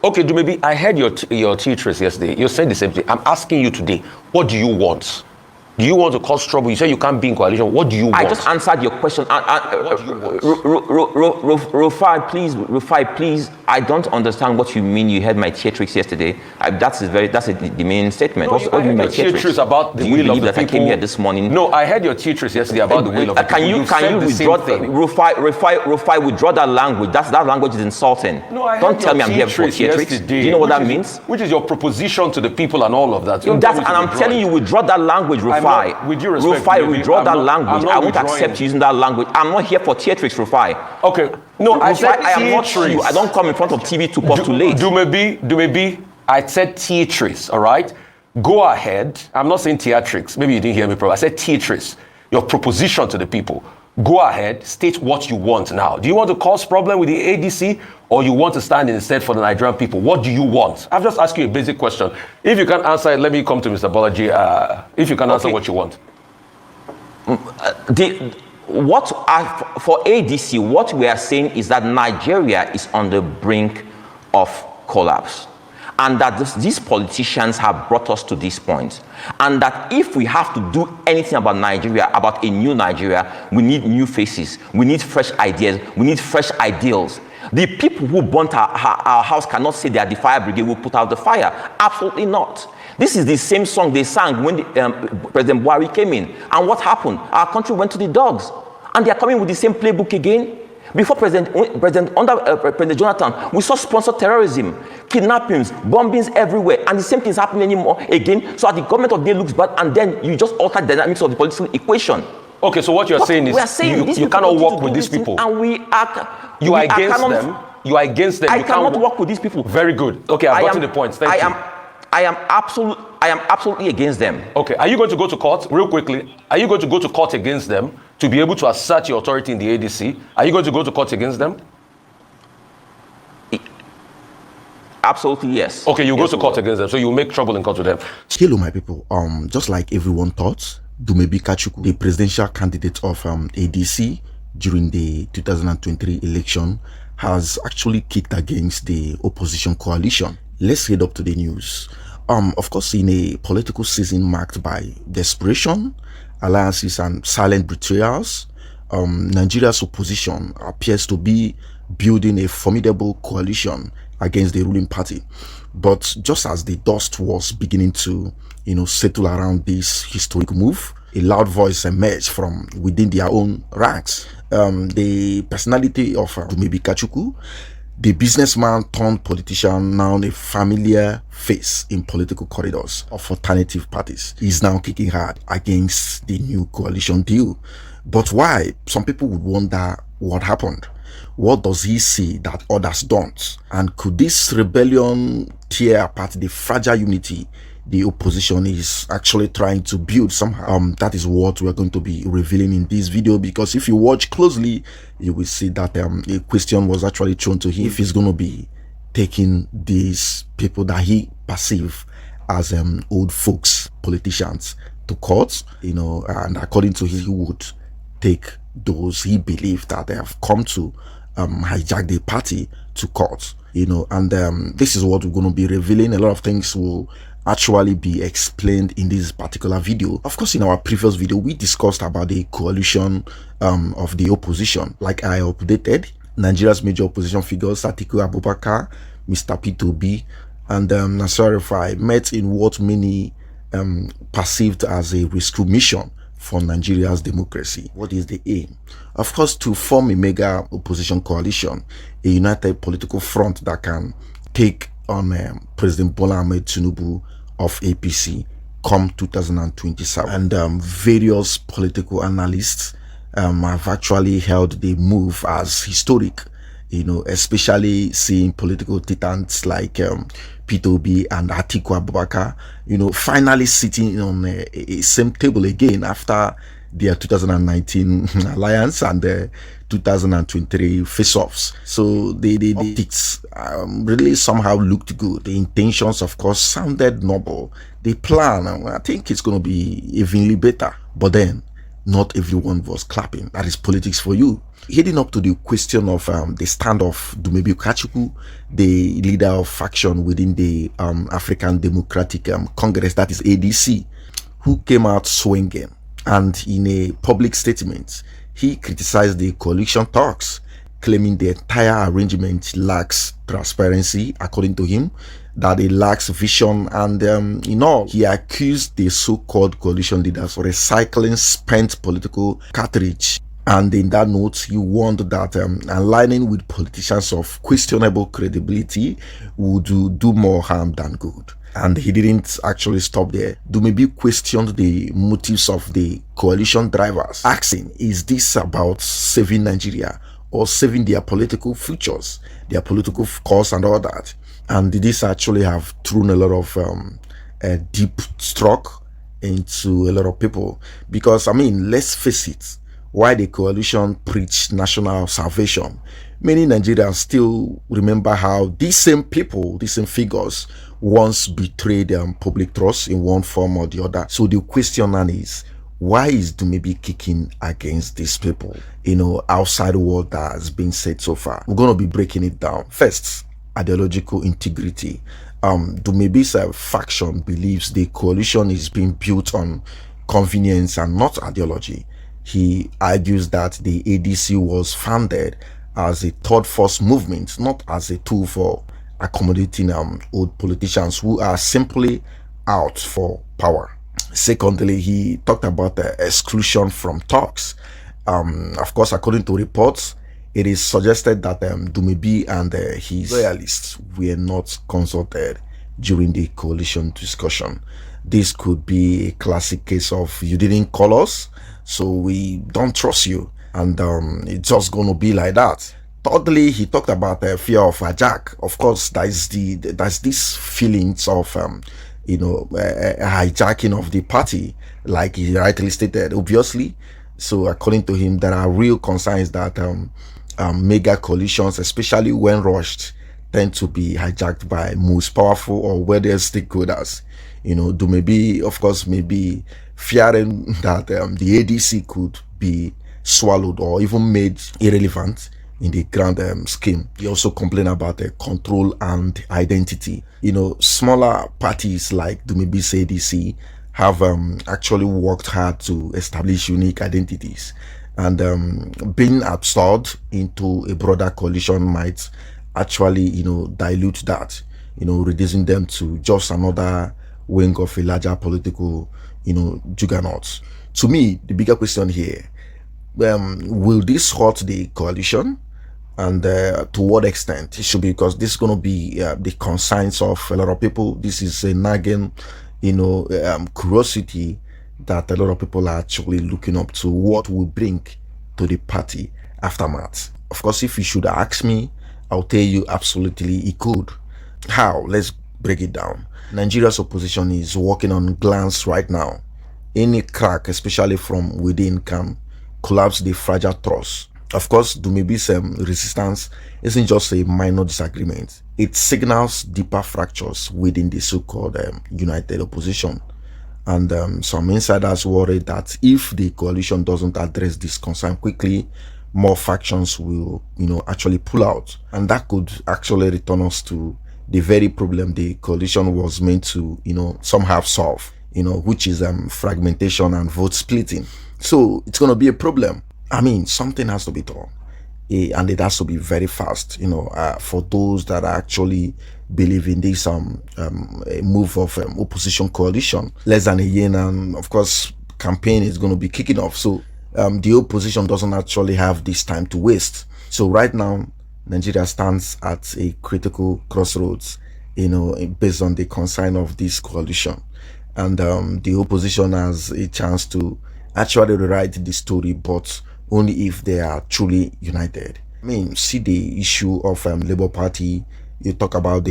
Okay, Dumebi, I heard your theatrist yesterday. You said the same thing. I'm asking you today, what do you want? Do you want to cause trouble? You say you can't be in coalition. What do you want? I just answered your question. What do you want? Rufai, please. I don't understand what you mean. You heard my theatrics yesterday. That's the main statement. No, what do you mean my theatrics about the will will of the people? I came here this morning. No, I heard your theatrix yesterday about the will of the people. Can you withdraw Rufai, withdraw that language? That language is insulting. No, I don't tell me I'm here for theatrics. Do you know what that means? Which is your proposition to the people and all of that. And I'm telling you, withdraw that language, Rufai. With due respect, Rufai, withdraw that language. I won't accept using that language. I'm not here for theatrics, Rufai. Okay. No, Rufai, I said I am not you. I don't come in front of TV to postulate. Dumebi, I said theatrics, all right? Go ahead. I'm not saying theatrics. Maybe you didn't hear me properly. I said theatrics. Your proposition to the people. Go ahead, state what you want now. Do you want to cause problem with the ADC or you want to stand instead for the Nigerian people? What do you want? I've just asked you a basic question. If you can't answer it, let me come to Mr. Bolaji. If you can answer what you want. For ADC, what we are saying is that Nigeria is on the brink of collapse. And that these politicians have brought us to this point. And that if we have to do anything about Nigeria, about a new Nigeria, we need new faces. We need fresh ideas. We need fresh ideals. The people who burnt our house cannot say they are the fire brigade who put out the fire. Absolutely not. This is the same song they sang when President Buhari came in. And what happened? Our country went to the dogs. And they are coming with the same playbook again. Before President Jonathan, we saw sponsored terrorism, kidnappings, bombings everywhere, and the same thing is happening anymore again. So the government of the day looks bad, and then you just alter the dynamics of the political equation. Okay, so what you're saying is you cannot work with these people. And you are against them. You are against them. I cannot work with these people. Very good. Okay, I've gotten the point. Thank you. I am absolutely against them. Okay, are you going to go to court, real quickly? Are you going to go to court against them to be able to assert your authority in the ADC? Are you going to go to court against them? Absolutely, yes. Okay, you go to court against them, so you make trouble in court with them. Hello, my people. Just like everyone thought, Dumebi Kachukwu, the presidential candidate of ADC during the 2023 election, has actually kicked against the opposition coalition. Let's head up to the news. Of course, in a political season marked by desperation, alliances and silent betrayals, Nigeria's opposition appears to be building a formidable coalition against the ruling party. But just as the dust was beginning to, settle around this historic move, a loud voice emerged from within their own ranks. The personality of Dumebi Kachukwu, the businessman turned politician, now a familiar face in political corridors of alternative parties, is now kicking hard against the new coalition deal. But why? Some people would wonder what happened. What does he see that others don't? And could this rebellion tear apart the fragile unity the opposition is actually trying to build somehow? That is what we're going to be revealing in this video, because if you watch closely, you will see that a question was actually thrown to him if he's going to be taking these people that he perceives as old folks, politicians, to court, and according to him, he would take those he believed that they have come to hijack the party to court, and this is what we're going to be revealing. A lot of things will actually be explained in this particular video. Of course, in our previous video, we discussed about the coalition of the opposition. Like I updated, Nigeria's major opposition figures, Atiku Abubakar, Mr. Peterobi, and Elrufai met in what many perceived as a rescue mission for Nigeria's democracy. What is the aim? Of course, to form a mega opposition coalition, a united political front that can take on President Bola Ahmed Tinubu of APC come 2027. And various political analysts have actually held the move as historic, especially seeing political titans like peterobi and Atiku Abubakar, finally sitting on a same table again after their 2019 alliance and the 2023 face-offs. So the optics really somehow looked good. The intentions, of course, sounded noble. The plan, I think it's going to be evenly better. But then, not everyone was clapping. That is politics for you. Heading up to the question of the stand of Dumebi Kachukwu, the leader of faction within the African Democratic Congress, that is ADC, who came out swinging. And in a public statement, he criticized the coalition talks, claiming the entire arrangement lacks transparency, according to him, that it lacks vision, and in all, he accused the so-called coalition leaders of recycling spent political cartridge. And in that note, he warned that aligning with politicians of questionable credibility would do more harm than good. And he didn't actually stop there. Dumebi questioned the motives of the coalition drivers, asking, is this about saving Nigeria or saving their political futures, their political cause and all that? And this actually have thrown a lot of a deep stroke into a lot of people. Because, I mean, let's face it, why the coalition preached national salvation, many Nigerians still remember how these same people, these same figures, once betrayed public trust in one form or the other. So the question then is, why is Dumebi kicking against these people, outside what has been said so far? We're going to be breaking it down. First, ideological integrity. Dumebi's faction believes the coalition is being built on convenience and not ideology. He argues that the ADC was founded as a third force movement, not as a tool for accommodating old politicians who are simply out for power. Secondly, he talked about the exclusion from talks. Of course, according to reports, it is suggested that Dumebi and his loyalists were not consulted during the coalition discussion. This could be a classic case of you didn't call us, so we don't trust you, and it's just going to be like that. Thirdly, he talked about the fear of hijack. Of course, there's this feelings of hijacking of the party, like he rightly stated, obviously. So according to him, there are real concerns that mega coalitions, especially when rushed, tend to be hijacked by most powerful or wealthiest stakeholders. Dumebi, of course, may be fearing that the ADC could be swallowed or even made irrelevant in the grand scheme. He also complained about control and identity. Smaller parties like Dumebi's ADC have actually worked hard to establish unique identities, and being absorbed into a broader coalition might actually dilute that, reducing them to just another wing of a larger political juggernaut. To me, the bigger question here, will this hurt the coalition, and to what extent? It should be, because this is going to be the concerns of a lot of people. This is a nagging curiosity that a lot of people are actually looking up to, what will bring to the party aftermath. Of course, if you should ask me, I'll tell you absolutely it could. How? Let's break it down. Nigeria's opposition is working on glance right now. Any crack, especially from within, can collapse the fragile trust. Of course, Dumebi's resistance isn't just a minor disagreement. It signals deeper fractures within the so-called united opposition. And some insiders worry that if the coalition doesn't address this concern quickly, more factions will, actually pull out. And that could actually return us to the very problem the coalition was meant to, somehow solve, which is fragmentation and vote splitting. So it's going to be a problem. I mean, something has to be done, and it has to be very fast, for those that actually believe in this move of opposition coalition. Less than a year, and of course, campaign is going to be kicking off. So the opposition doesn't actually have this time to waste. So right now, Nigeria stands at a critical crossroads, based on the concern of this coalition. And the opposition has a chance to actually rewrite the story, but only if they are truly united. I mean, see the issue of Labour Party. You talk about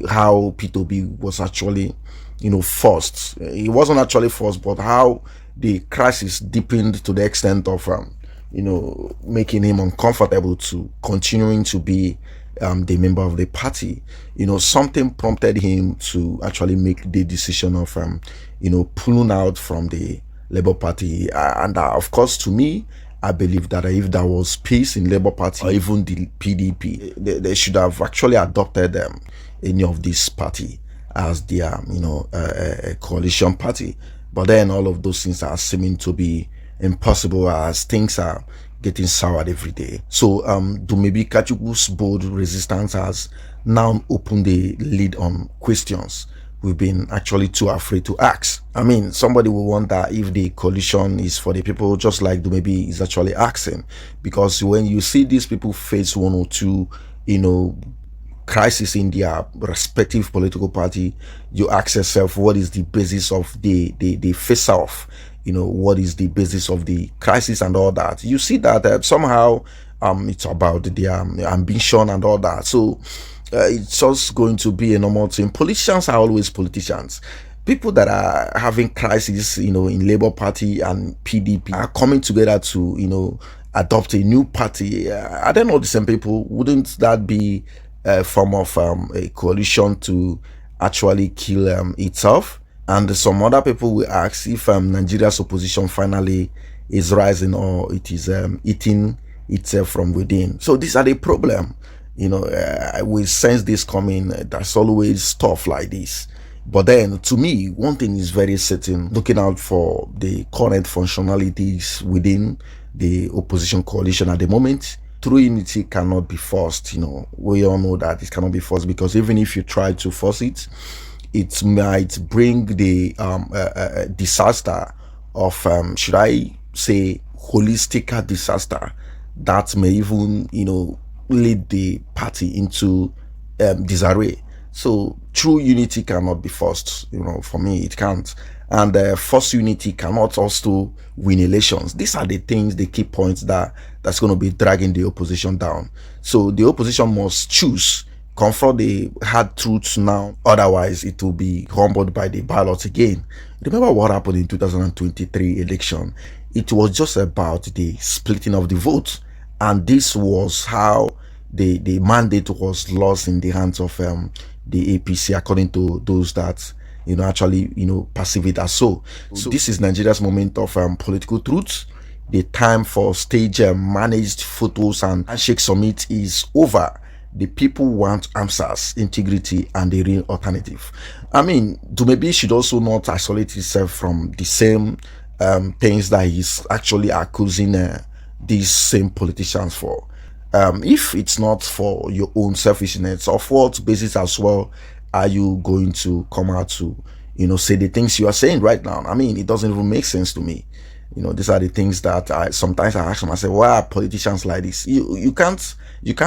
how peterobi was actually, forced. It wasn't actually forced, but how the crisis deepened to the extent of, making him uncomfortable to continuing to be the member of the party. Something prompted him to actually make the decision of, pulling out from the Labour Party. And of course, to me, I believe that if there was peace in Labour Party or even the PDP, they should have actually adopted any of this party as their, a coalition party. But then all of those things are seeming to be impossible as things are getting soured every day. So Dumebi Kachukwu's bold resistance has now opened the lid on questions we've been actually too afraid to ask. I mean, somebody will wonder if the coalition is for the people, just like Dumebi is actually asking. Because when you see these people face one or two, crisis in their respective political party, you ask yourself, what is the basis of the face off? What is the basis of the crisis and all that? You see that somehow it's about their ambition and all that. So it's just going to be a normal thing. Politicians are always politicians. People that are having crises, in Labour Party and PDP are coming together to, adopt a new party. Are they not the same people? Wouldn't that be a form of a coalition to actually kill itself? And some other people will ask if Nigeria's opposition finally is rising or it is eating itself from within. So these are the problem. We sense this coming. There's always stuff like this. But then, to me, one thing is very certain, looking out for the current functionalities within the opposition coalition at the moment, true unity cannot be forced. We all know that it cannot be forced, because even if you try to force it, it might bring the disaster of, should I say, holistic disaster that may even, lead the party into disarray. So true unity cannot be forced. For me, it can't. And forced unity cannot also win elections. These are the things, the key points that's going to be dragging the opposition down. So the opposition must choose, confront the hard truths now. Otherwise, it will be humbled by the ballots again. Remember what happened in 2023 election? It was just about the splitting of the vote. And this was how the mandate was lost in the hands of the APC, according to those that actually perceive it as so. So this is Nigeria's moment of political truth. The time for stage managed photos and handshake summit is over. The people want answers, integrity, and a real alternative. I mean, Dumebi should also not isolate himself from the same things that he's actually accusing these same politicians for. If it's not for your own selfishness, of what basis as well are you going to come out to, say the things you are saying right now? I mean, it doesn't even make sense to me. These are the things that sometimes I ask myself, why are politicians like this? You can't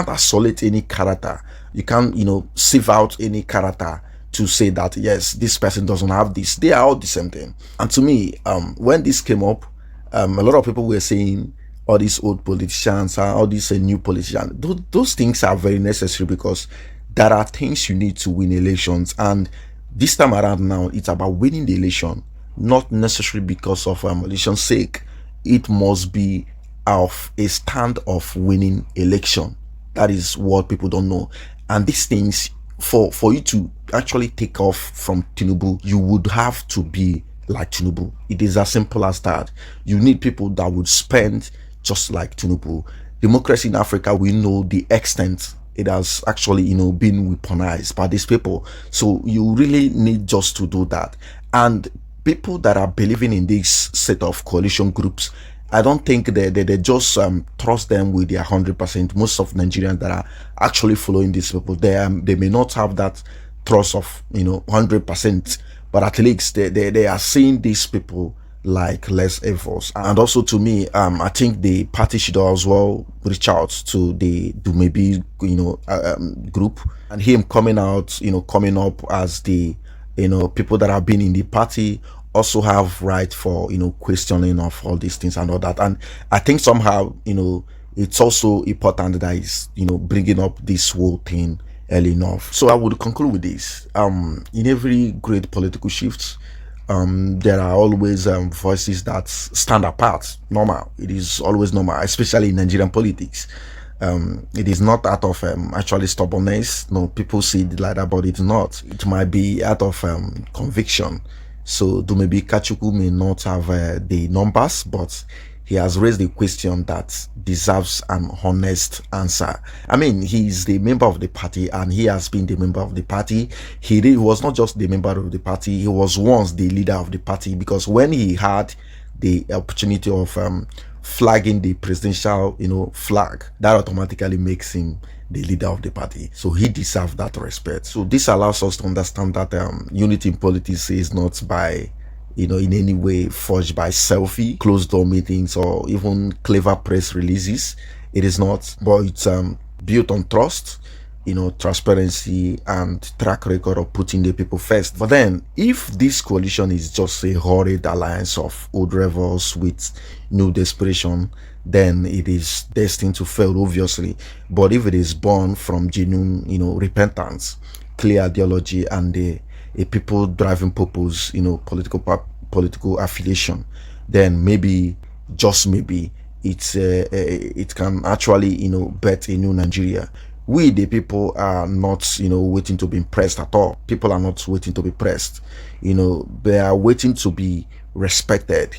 isolate any character. You can't, sieve out any character to say that, yes, this person doesn't have this. They are all the same thing. And to me, when this came up, a lot of people were saying, all these old politicians, all these new politicians, those things are very necessary, because there are things you need to win elections. And this time around now, it's about winning the election, not necessarily because of election's sake. It must be of a stand of winning election. That is what people don't know. And these things, for you to actually take off from Tinubu, you would have to be like Tinubu. It is as simple as that. You need people that would spend just like Tinubu. Democracy in Africa, we know the extent it has actually, been weaponized by these people. So you really need just to do that. And people that are believing in this set of coalition groups, I don't think they just trust them with their 100%. Most of Nigerians that are actually following these people, they may not have that trust of 100%, but at least they are seeing these people like less efforts. And also, to me, I think the party should as well reach out to the Dumebi group, and him coming out, coming up as the people that have been in the party also have right for questioning of all these things and all that. And I think somehow it's also important that he's bringing up this whole thing early enough. So I would conclude with this: in every great political shift, there are always voices that stand apart. Normal. It is always normal, especially in Nigerian politics. It is not out of actually stubbornness. No, people see it like that, but it's not. It might be out of conviction. So Dumebi Kachukwu may not have the numbers, but he has raised a question that deserves an honest answer. I mean, he's the member of the party, and he has been the member of the party. He was not just the member of the party, he was once the leader of the party, because when he had the opportunity of flagging the presidential, flag, that automatically makes him the leader of the party. So he deserves that respect. So this allows us to understand that unity in politics is not by in any way forged by selfie, closed door meetings, or even clever press releases. It is not, but it's built on trust, transparency, and track record of putting the people first. But then, if this coalition is just a horrid alliance of old rebels with new desperation, then it is destined to fail, obviously. But if it is born from genuine, repentance, clear ideology, and a people driving purpose, political affiliation, then maybe, just maybe, it can actually, bet a new Nigeria. We, the people, are not, waiting to be impressed at all. People are not waiting to be pressed. They are waiting to be respected.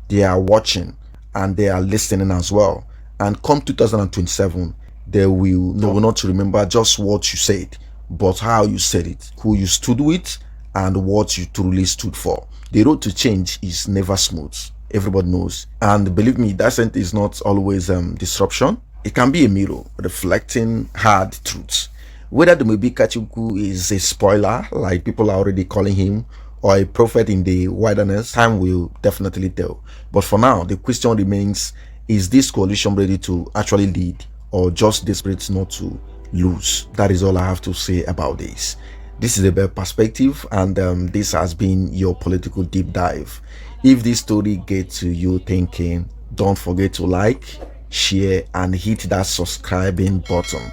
They are watching and they are listening as well. And come 2027, they will not remember just what you said, but how you said it, who you stood with, and what you truly stood for. The road to change is never smooth. Everybody knows. And believe me, that sense is not always disruption. It can be a mirror reflecting hard truths. Whether Dumebi Kachukwu is a spoiler, like people are already calling him, or a prophet in the wilderness, time will definitely tell. But for now, the question remains, is this coalition ready to actually lead, or just desperate not to lose? That is all I have to say about this. This is a better perspective, and this has been your political deep dive. If this story gets to you thinking, don't forget to like, share, and hit that subscribing button.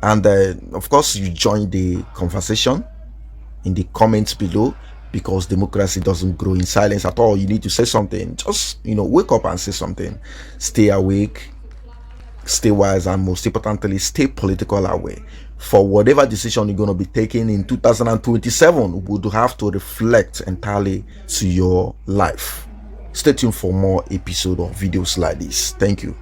And of course, you join the conversation in the comments below, because democracy doesn't grow in silence at all. You need to say something. Just wake up and say something. Stay awake, stay wise, and most importantly, stay political aware. For whatever decision you're going to be taking in 2027 would have to reflect entirely to your life. Stay tuned for more episodes of videos like this. Thank you.